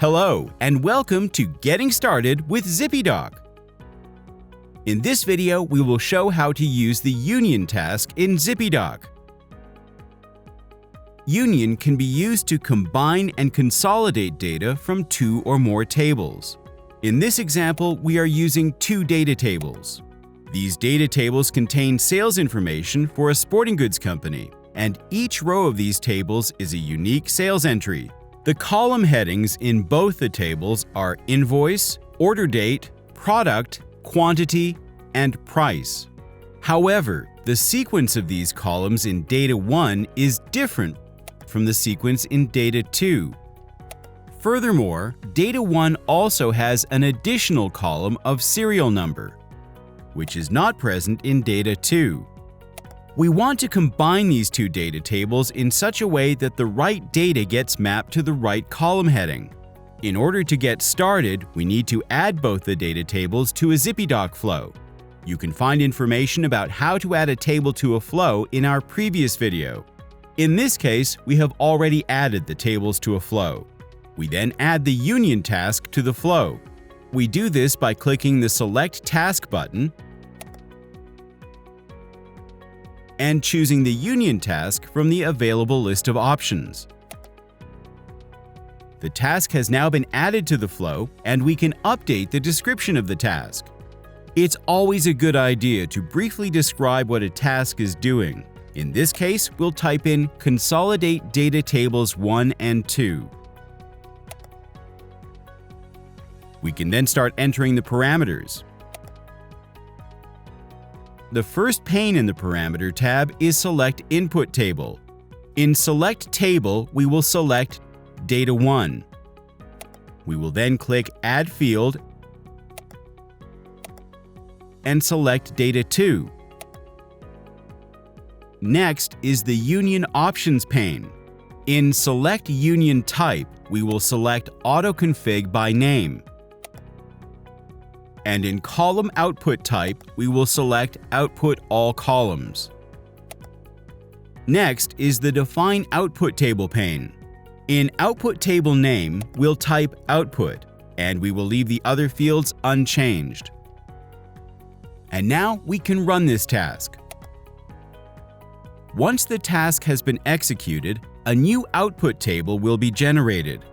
Hello, and welcome to Getting Started with ZippyDoc. In this video, we will show how to use the Union task in ZippyDoc. Union can be used to combine and consolidate data from two or more tables. In this example, we are using two data tables. These data tables contain sales information for a sporting goods company, and each row of these tables is a unique sales entry. The column headings in both the tables are invoice, order date, product, quantity, and price. However, the sequence of these columns in Data 1 is different from the sequence in Data 2. Furthermore, Data 1 also has an additional column of serial number, which is not present in Data 2. We want to combine these two data tables in such a way that the right data gets mapped to the right column heading. In order to get started, we need to add both the data tables to a ZippyDoc flow. You can find information about how to add a table to a flow in our previous video. In this case, we have already added the tables to a flow. We then add the Union task to the flow. We do this by clicking the Select Task button and choosing the Union task from the available list of options. The task has now been added to the flow, and we can update the description of the task. It's always a good idea to briefly describe what a task is doing. In this case, we'll type in Consolidate Data Tables 1 and 2. We can then start entering the parameters. The first pane in the Parameter tab is Select Input Table. In Select Table, we will select Data 1. We will then click Add Field and select Data 2. Next is the Union Options pane. In Select Union Type, we will select Auto-config by name. And in Column Output Type, we will select Output All Columns. Next is the Define Output Table pane. In Output Table Name, we'll type Output, and we will leave the other fields unchanged. And now we can run this task. Once the task has been executed, a new output table will be generated.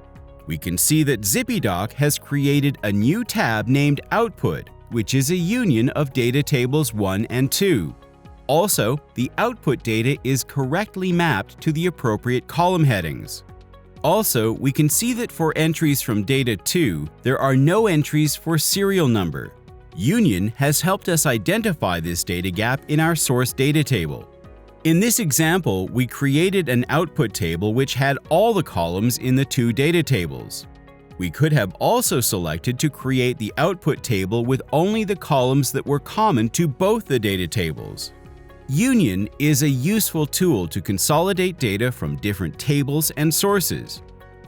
We can see that ZippyDoc has created a new tab named Output, which is a union of data tables 1 and 2. Also, the output data is correctly mapped to the appropriate column headings. Also, we can see that for entries from Data 2, there are no entries for serial number. Union has helped us identify this data gap in our source data table. In this example, we created an output table which had all the columns in the two data tables. We could have also selected to create the output table with only the columns that were common to both the data tables. Union is a useful tool to consolidate data from different tables and sources.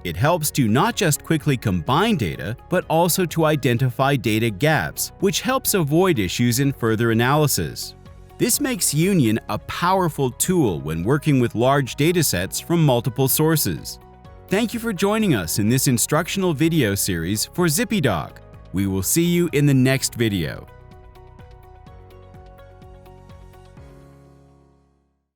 It helps to not just quickly combine data, but also to identify data gaps, which helps avoid issues in further analysis. This makes Union a powerful tool when working with large datasets from multiple sources. Thank you for joining us in this instructional video series for ZippyDoc. We will see you in the next video.